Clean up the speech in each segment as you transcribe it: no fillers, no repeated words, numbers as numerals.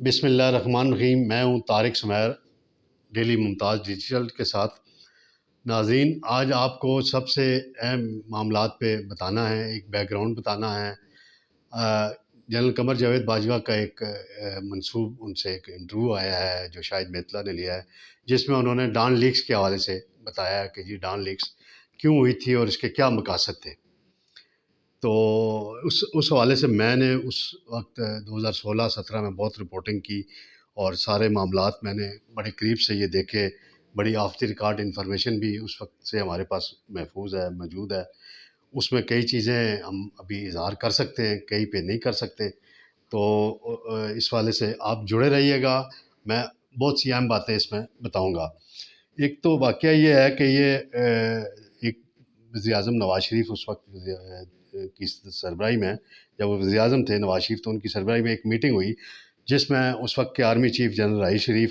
بسم اللہ الرحمن الرحیم۔ میں ہوں طارق سمیر، ڈیلی ممتاز ڈیجیٹل کے ساتھ۔ ناظرین، آج آپ کو سب سے اہم معاملات پہ بتانا ہے، ایک بیک گراؤنڈ بتانا ہے۔ جنرل قمر جاوید باجوہ کا ایک منسوب ان سے ایک انٹرویو آیا ہے جو شاہد میتلا نے لیا ہے، جس میں انہوں نے ڈان لیکس کے حوالے سے بتایا ہے کہ جی ڈان لیکس کیوں ہوئی تھی اور اس کے کیا مقاصد تھے۔ تو اس حوالے سے میں نے اس وقت 2016-17 میں بہت رپورٹنگ کی اور سارے معاملات میں نے بڑے قریب سے یہ دیکھے۔ بڑی آف دی ریکارڈ انفارمیشن بھی اس وقت سے ہمارے پاس محفوظ ہے، موجود ہے۔ اس میں کئی چیزیں ہم ابھی اظہار کر سکتے ہیں، کئی پہ نہیں کر سکتے۔ تو اس حوالے سے آپ جڑے رہیے گا، میں بہت سی اہم باتیں اس میں بتاؤں گا۔ ایک تو واقعہ یہ ہے کہ یہ ایک وزیر اعظم نواز شریف اس وقت کی سربراہی میں، جب وہ وزیر اعظم تھے نواز شریف، تو ان کی سربراہی میں ایک میٹنگ ہوئی جس میں اس وقت کے army chief general Raheel Sharif,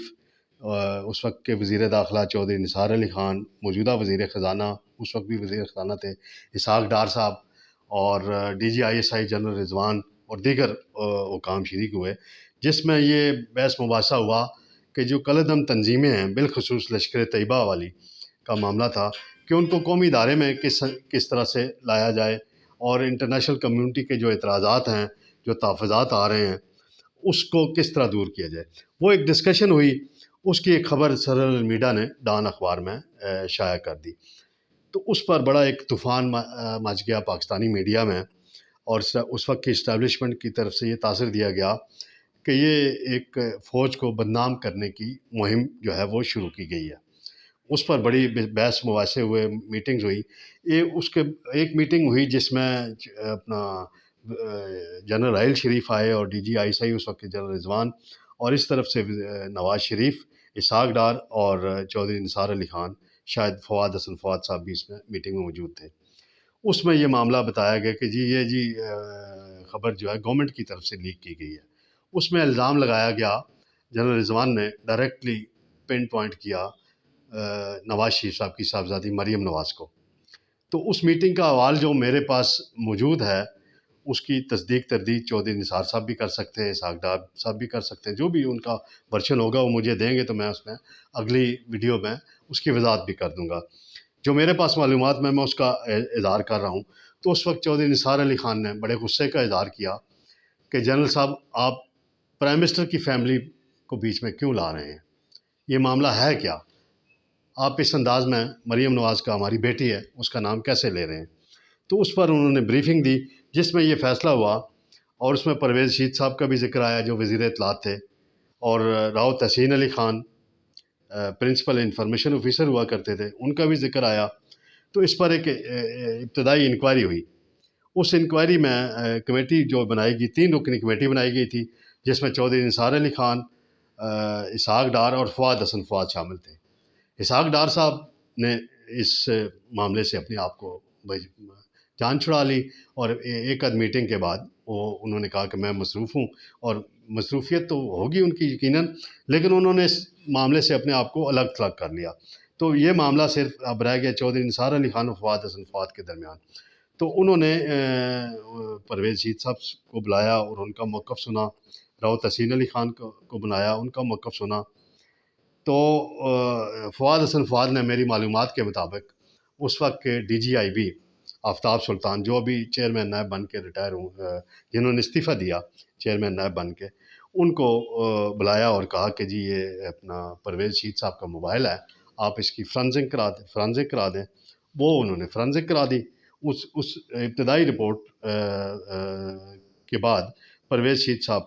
اس وقت کے وزیر داخلہ چودھری نثار علی خان، موجودہ وزیر خزانہ، اس وقت بھی وزیر خزانہ تھے اسحاق ڈار صاحب، اور D G I S I general Rizwan اور دیگر حکام شریک ہوئے، جس میں یہ بحث مباحثہ ہوا کہ جو کالعدم تنظیمیں ہیں، بالخصوص لشکر طیبہ والی کا معاملہ تھا کہ ان کو قومی ادارے میں کس طرح سے لایا جائے، اور انٹرنیشنل کمیونٹی کے جو اعتراضات ہیں، جو تحفظات آ رہے ہیں، اس کو کس طرح دور کیا جائے۔ وہ ایک ڈسکشن ہوئی، اس کی ایک خبر سرل میڈیا نے ڈان اخبار میں شائع کر دی، تو اس پر بڑا ایک طوفان مچ گیا پاکستانی میڈیا میں، اور اس وقت کی اسٹیبلشمنٹ کی طرف سے یہ تاثر دیا گیا کہ یہ ایک فوج کو بدنام کرنے کی مہم جو ہے وہ شروع کی گئی ہے۔ اس پر بڑی بحث مباحثے ہوئے، میٹنگز ہوئی۔ اس کے ایک میٹنگ ہوئی جس میں اپنا جنرل راحیل شریف آئے اور ڈی جی آئی ایس آئی اس وقت کے جنرل رضوان، اور اس طرف سے نواز شریف، اسحاق ڈار اور چودھری نثار علی خان، شاید فواد حسن فواد صاحب بھی اس میں میٹنگ میں موجود تھے۔ اس میں یہ معاملہ بتایا گیا کہ جی خبر جو ہے گورنمنٹ کی طرف سے لیک کی گئی ہے۔ اس میں الزام لگایا گیا، جنرل رضوان نے ڈائریکٹلی پن پوائنٹ کیا نواز شریف صاحب کی صاحبزادی مریم نواز کو۔ تو اس میٹنگ کا حوال جو میرے پاس موجود ہے، اس کی تصدیق تردید چودھری نثار صاحب بھی کر سکتے ہیں، اسحاق ڈار صاحب بھی کر سکتے ہیں، جو بھی ان کا ورشن ہوگا وہ مجھے دیں گے تو میں اس میں اگلی ویڈیو میں اس کی وضاحت بھی کر دوں گا۔ جو میرے پاس معلومات میں اس کا اظہار کر رہا ہوں۔ تو اس وقت چودھری نثار علی خان نے بڑے غصے کا اظہار کیا کہ جنرل صاحب، آپ پرائم منسٹر کی فیملی کو بیچ میں کیوں لا رہے ہیں؟ یہ معاملہ ہے کیا؟ آپ اس انداز میں مریم نواز کا، ہماری بیٹی ہے، اس کا نام کیسے لے رہے ہیں؟ تو اس پر انہوں نے بریفنگ دی جس میں یہ فیصلہ ہوا، اور اس میں پرویز رشید صاحب کا بھی ذکر آیا جو وزیر اطلاعات تھے، اور راؤ تحسین Ali Khan principal information officer ہوا کرتے تھے، ان کا بھی ذکر آیا۔ تو اس پر ایک ابتدائی انکوائری ہوئی۔ اس انکوائری میں کمیٹی جو بنائی گئی، 3 رکنی کمیٹی بنائی گئی تھی، جس میں چودھری نثار علی خان، اسحاق ڈار اور فواد حسن فواد شامل تھے۔ اسحاق ڈار صاحب نے اس معاملے سے اپنے آپ کو جان چھڑا لی، اور ایک آدھ میٹنگ کے بعد انہوں نے کہا کہ میں مصروف ہوں، اور مصروفیت تو ہوگی ان کی یقیناً، لیکن انہوں نے اس معاملے سے اپنے آپ کو الگ تھلگ کر لیا۔ تو یہ معاملہ صرف اب رہ گیا چودھری نثار علی خان اور فواد حسن فواد کے درمیان۔ تو انہوں نے پرویز رشید صاحب کو بلایا اور ان کا موقف سنا، راؤ تحسین علی خان کو بلایا، ان کا موقف سنا۔ تو فواد حسن فواد نے میری معلومات کے مطابق اس وقت کے ڈی جی آئی بی آفتاب سلطان، جو ابھی چیئرمین نائب بن کے ریٹائر ہوں، جنہوں نے استعفیٰ دیا چیئرمین نائب بن کے، ان کو بلایا اور کہا کہ جی یہ اپنا پرویز رشید صاحب کا موبائل ہے، آپ اس کی فرانزک کرا دیں۔ وہ انہوں نے فرانزک کرا دی۔ اس ابتدائی رپورٹ کے بعد پرویز رشید صاحب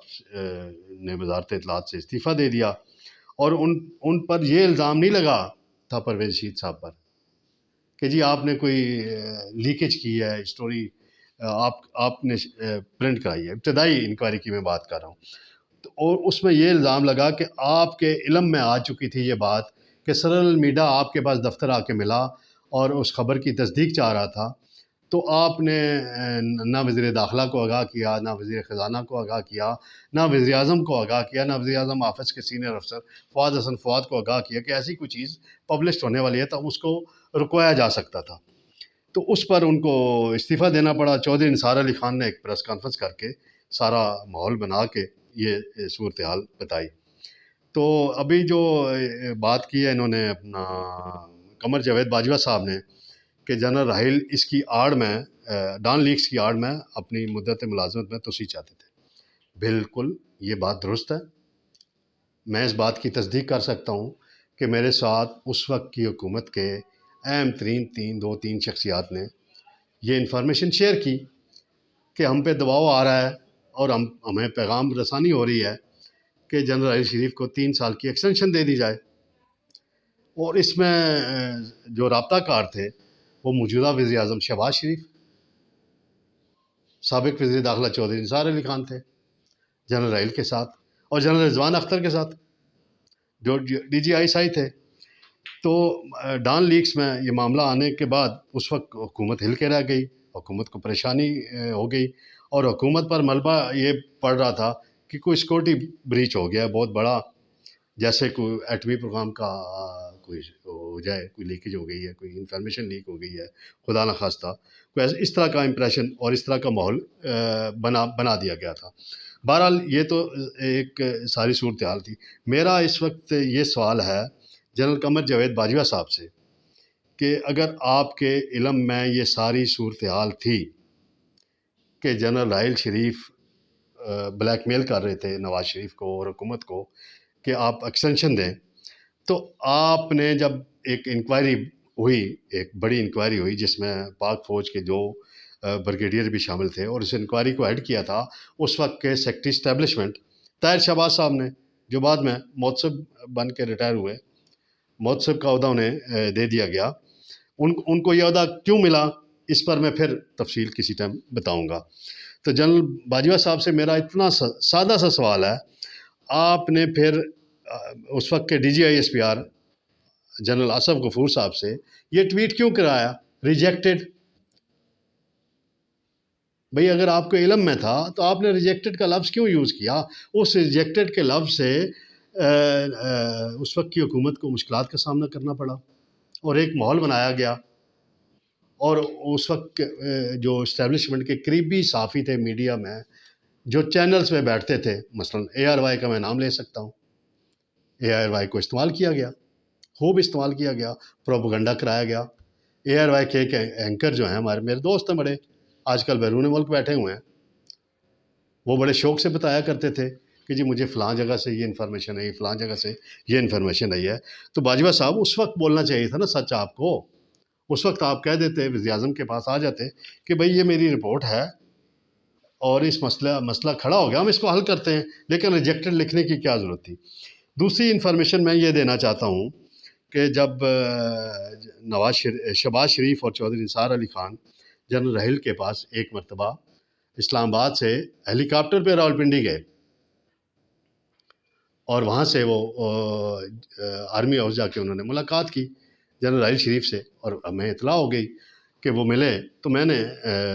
نے وزارت اطلاعات سے استعفیٰ دے دیا، اور ان پر یہ الزام نہیں لگا تھا پرویز رشید صاحب پر کہ جی آپ نے کوئی لیکیج کی ہے، اسٹوری آپ نے پرنٹ کرائی ہے۔ ابتدائی انکوائری کی میں بات کر رہا ہوں۔ اور اس میں یہ الزام لگا کہ آپ کے علم میں آ چکی تھی یہ بات کہ سرل میڈیا آپ کے پاس دفتر آ کے ملا اور اس خبر کی تصدیق چاہ رہا تھا، تو آپ نے نہ وزیر داخلہ کو آگاہ کیا، نہ وزیر خزانہ کو آگاہ کیا، نہ وزیر اعظم کو آگاہ کیا، نہ وزیر اعظم آفس کے سینئر افسر فواد حسن فواد کو آگاہ کیا کہ ایسی کوئی چیز پبلشڈ ہونے والی ہے، تو اس کو رکوایا جا سکتا تھا۔ تو اس پر ان کو استعفیٰ دینا پڑا۔ چودھری نثار علی خان نے ایک پریس کانفرنس کر کے سارا ماحول بنا کے یہ صورتحال بتائی۔ تو ابھی جو بات کی ہے انہوں نے اپنا قمر جاوید باجوہ صاحب نے کہ جنرل راحیل اس کی آڑ میں ڈان لیکس کی آڑ میں اپنی مدت ملازمت میں توسیع چاہتے تھے، بالکل یہ بات درست ہے۔ میں اس بات کی تصدیق کر سکتا ہوں کہ میرے ساتھ اس وقت کی حکومت کے اہم ترین دو تین شخصیات نے یہ انفارمیشن شیئر کی کہ ہم پہ دباؤ آ رہا ہے اور ہمیں پیغام رسانی ہو رہی ہے کہ جنرل راحیل شریف کو 3 سال کی ایکسٹینشن دے دی جائے، اور اس میں جو رابطہ کار تھے وہ موجودہ وزیر اعظم شہباز شریف، سابق وزیر داخلہ چودھری نثار علی خان تھے جنرل راحیل کے ساتھ، اور جنرل رضوان اختر کے ساتھ جو ڈی جی آئی ایس آئی تھے۔ تو ڈان لیکس میں یہ معاملہ آنے کے بعد اس وقت حکومت ہل کے رہ گئی، حکومت کو پریشانی ہو گئی، اور حکومت پر ملبہ یہ پڑ رہا تھا کہ کوئی سیکورٹی بریچ ہو گیا ہے بہت بڑا، جیسے کوئی ایٹمی پروگرام کا کوئی ہو جائے، کوئی لیکیج ہو گئی ہے، کوئی انفارمیشن لیک ہو گئی ہے، خدا نخواستہ کوئی اس طرح کا امپریشن اور اس طرح کا ماحول بنا دیا گیا تھا۔ بہرحال یہ تو ایک ساری صورتحال تھی۔ میرا اس وقت یہ سوال ہے جنرل قمر جاوید باجوہ صاحب سے کہ اگر آپ کے علم میں یہ ساری صورتحال تھی کہ جنرل راحیل شریف بلیک میل کر رہے تھے نواز شریف کو اور حکومت کو کہ آپ ایکسٹینشن دیں، تو آپ نے جب ایک انکوائری ہوئی، ایک بڑی انکوائری ہوئی جس میں پاک فوج کے 2 بریگیڈیئر بھی شامل تھے، اور اس انکوائری کو ہیڈ کیا تھا اس وقت کے سیکٹری اسٹیبلشمنٹ طاہر شہباز صاحب نے، جو بعد میں محتسب بن کے ریٹائر ہوئے، محتسب کا عہدہ انہیں دے دیا گیا۔ ان کو یہ عہدہ کیوں ملا اس پر میں پھر تفصیل کسی ٹائم بتاؤں گا۔ تو جنرل باجوہ صاحب سے میرا اتنا سادہ سا سوال ہے، آپ نے پھر اس وقت کے D G I S P R general Asif Ghafoor صاحب سے یہ ٹویٹ کیوں کرایا ریجیکٹڈ؟ بھئی اگر آپ کو علم میں تھا تو آپ نے ریجیکٹڈ کا لفظ کیوں یوز کیا؟ اس ریجیکٹڈ کے لفظ سے اس وقت کی حکومت کو مشکلات کا سامنا کرنا پڑا، اور ایک ماحول بنایا گیا، اور اس وقت جو اسٹیبلشمنٹ کے قریبی صحافی تھے میڈیا میں، جو چینلز پہ بیٹھتے تھے، مثلا اے آر وائی کا میں نام لے سکتا ہوں، اے آر وائی کو استعمال کیا گیا، خوب استعمال کیا گیا، پروپیگنڈا کرایا گیا۔ اے آر وائی کے ایک اینکر جو ہیں میرے دوست ہیں بڑے، آج کل بیرون ملک بیٹھے ہوئے ہیں، وہ بڑے شوق سے بتایا کرتے تھے کہ جی مجھے فلاں جگہ سے یہ انفارمیشن آئی، فلاں جگہ سے یہ انفارمیشن آئی ہے۔ تو باجوہ صاحب اس وقت بولنا چاہیے تھا نا سچ آپ کو، اس وقت آپ کہہ دیتے، وزیر اعظم کے پاس آ جاتے کہ بھئی یہ میری رپورٹ ہے اور اس مسئلہ کھڑا ہو گیا، ہم اس کو حل کرتے ہیں، لیکن ریجیکٹڈ لکھنے کی کیا ضرورت تھی؟ دوسری انفارمیشن میں یہ دینا چاہتا ہوں کہ جب شہباز شریف اور چودھری نثار علی خان جنرل راحیل کے پاس ایک مرتبہ اسلام آباد سے ہیلی کاپٹر پہ راولپنڈی گئے، اور وہاں سے وہ آرمی ہاؤس جا کے انہوں نے ملاقات کی جنرل راحیل شریف سے، اور ہمیں اطلاع ہو گئی کہ وہ ملے، تو میں نے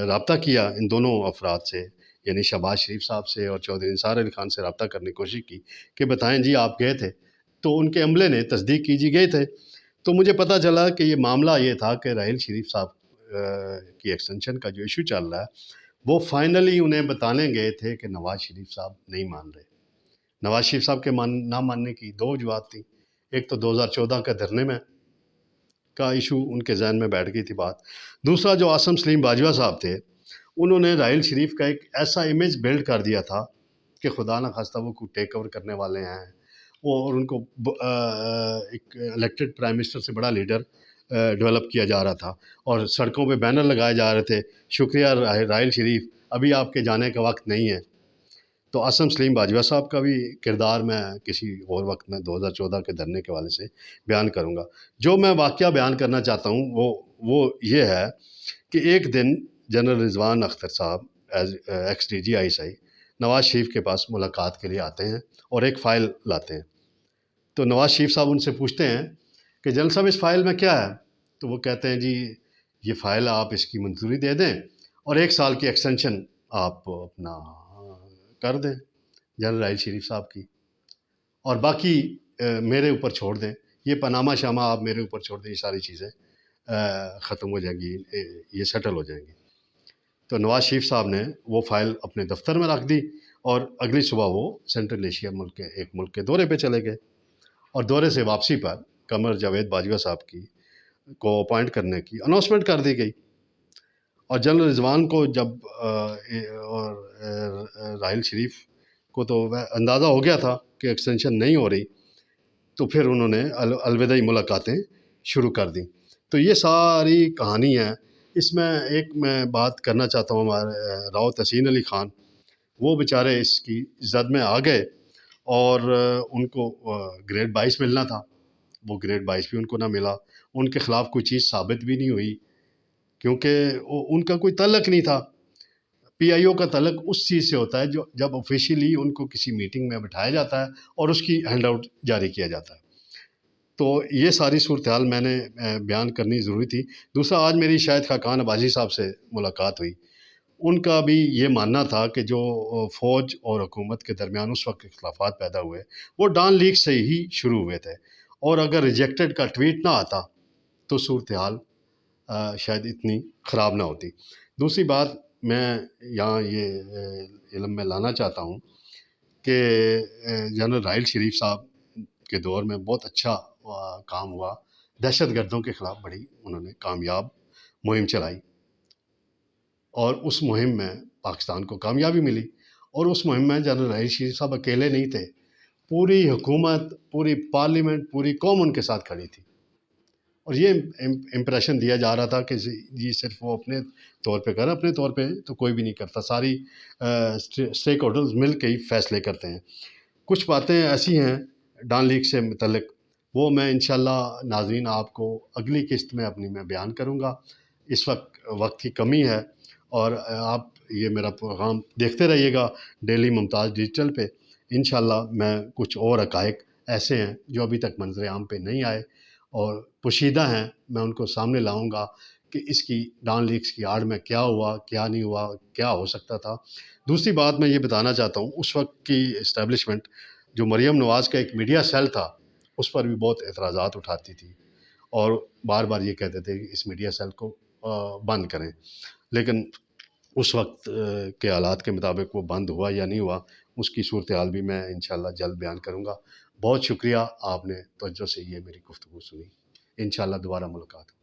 رابطہ کیا ان دونوں افراد سے، یعنی شہباز شریف صاحب سے اور چودھری نثار علی خان سے رابطہ کرنے کی کوشش کی کہ بتائیں جی آپ گئے تھے، تو ان کے عملے نے تصدیق کی جی گئے تھے۔ تو مجھے پتہ چلا کہ یہ معاملہ یہ تھا کہ راحیل شریف صاحب کی ایکسٹینشن کا جو ایشو چل رہا ہے وہ فائنلی انہیں بتانے گئے تھے کہ نواز شریف صاحب نہیں مان رہے۔ نواز شریف صاحب کے نہ ماننے کی 2 وجوہات تھیں، ایک تو 2014 کا دھرنے میں کا ایشو ان کے ذہن میں بیٹھ گئی تھی بات، دوسرا جو عاصم سلیم باجوہ صاحب تھے انہوں نے راحیل شریف کا ایک ایسا امیج بلڈ کر دیا تھا کہ خدا نہ خواستہ وہ کوئی ٹیک اوور کرنے والے ہیں، اور ان کو ایک الیکٹڈ پرائم منسٹر سے بڑا لیڈر ڈیولپ کیا جا رہا تھا، اور سڑکوں پہ بینر لگائے جا رہے تھے شکریہ راحیل شریف، ابھی آپ کے جانے کا وقت نہیں ہے۔ تو عاصم سلیم باجوہ صاحب کا بھی کردار میں کسی اور وقت میں 2014 کے دھرنے کے حوالے سے بیان کروں گا۔ جو میں واقعہ بیان کرنا چاہتا ہوں وہ یہ ہے کہ ایک دن جنرل رضوان اختر صاحب ex D G I S I Nawaz Sharif کے پاس ملاقات کے لیے آتے ہیں اور ایک فائل لاتے ہیں۔ تو نواز شریف صاحب ان سے پوچھتے ہیں کہ جنرل صاحب اس فائل میں کیا ہے؟ تو وہ کہتے ہیں جی یہ فائل آپ اس کی منظوری دے دیں اور 1 سال کی ایکسٹینشن آپ اپنا کر دیں جنرل راحیل شریف صاحب کی، اور باقی میرے اوپر چھوڑ دیں، یہ پاناما شامہ آپ میرے اوپر چھوڑ دیں، یہ ساری چیزیں ختم ہو جائیں گی، یہ سیٹل ہو جائیں گی۔ تو نواز شریف صاحب نے وہ فائل اپنے دفتر میں رکھ دی اور اگلی صبح وہ سینٹرل ایشیا ملک کے ایک ملک کے دورے پہ چلے گئے، اور دورے سے واپسی پر قمر جاوید باجوہ صاحب کو اپوائنٹ کرنے کی اناؤنسمنٹ کر دی گئی، اور جنرل رضوان کو جب اور راحیل شریف کو تو اندازہ ہو گیا تھا کہ ایکسٹینشن نہیں ہو رہی، تو پھر انہوں نے الوداعی ملاقاتیں شروع کر دیں۔ تو یہ ساری کہانی ہے۔ اس میں ایک میں بات کرنا چاہتا ہوں، ہمارے راؤ تحسین علی خان، وہ بیچارے اس کی زد میں آ گئے، اور ان کو گریڈ 22 ملنا تھا، وہ گریڈ 22 بھی ان کو نہ ملا، ان کے خلاف کوئی چیز ثابت بھی نہیں ہوئی، کیونکہ ان کا کوئی تعلق نہیں تھا۔ پی آئی او کا تعلق اس چیز سے ہوتا ہے جو جب آفیشیلی ان کو کسی میٹنگ میں بٹھایا جاتا ہے اور اس کی ہینڈ آؤٹ جاری کیا جاتا ہے۔ تو یہ ساری صورتحال میں نے بیان کرنی ضروری تھی۔ دوسرا، آج میری شاہد خاقان عباسی صاحب سے ملاقات ہوئی، ان کا بھی یہ ماننا تھا کہ جو فوج اور حکومت کے درمیان اس وقت اختلافات پیدا ہوئے وہ ڈان لیگ سے ہی شروع ہوئے تھے، اور اگر ریجیکٹڈ کا ٹویٹ نہ آتا تو صورتحال شاید اتنی خراب نہ ہوتی۔ دوسری بات میں یہاں یہ علم میں لانا چاہتا ہوں کہ جنرل راحیل شریف صاحب کے دور میں بہت اچھا کام ہوا، دہشت گردوں کے خلاف بڑی انہوں نے کامیاب مہم چلائی، اور اس مہم میں پاکستان کو کامیابی ملی، اور اس مہم میں جنرل راحیل شریف صاحب اکیلے نہیں تھے، پوری حکومت، پوری پارلیمنٹ، پوری قوم ان کے ساتھ کھڑی تھی، اور یہ امپریشن دیا جا رہا تھا کہ جی صرف وہ اپنے طور پہ کر، اپنے طور پہ تو کوئی بھی نہیں کرتا، ساری اسٹیک ہولڈرز مل کے ہی فیصلے کرتے ہیں۔ کچھ باتیں ایسی ہیں ڈان لیگ سے متعلق، وہ میں انشاءاللہ ناظرین آپ کو اگلی قسط میں اپنی میں بیان کروں گا۔ اس وقت کی کمی ہے، اور آپ یہ میرا پروگرام دیکھتے رہیے گا ڈیلی ممتاز ڈیجیٹل پہ۔ انشاءاللہ میں کچھ اور حقائق ایسے ہیں جو ابھی تک منظر عام پہ نہیں آئے اور پوشیدہ ہیں، میں ان کو سامنے لاؤں گا کہ اس کی ڈان لیگز کی آڑ میں کیا ہوا، کیا نہیں ہوا، کیا ہو سکتا تھا۔ دوسری بات میں یہ بتانا چاہتا ہوں، اس وقت کی اسٹیبلشمنٹ جو مریم نواز کا ایک میڈیا سیل تھا، اس پر بھی بہت اعتراضات اٹھاتی تھی، اور بار بار یہ کہتے تھے کہ اس میڈیا سیل کو بند کریں، لیکن اس وقت کے حالات کے مطابق وہ بند ہوا یا نہیں ہوا، اس کی صورتحال بھی میں انشاءاللہ جلد بیان کروں گا۔ بہت شکریہ، آپ نے توجہ سے یہ میری گفتگو سنی۔ انشاءاللہ دوبارہ ملاقات ہو۔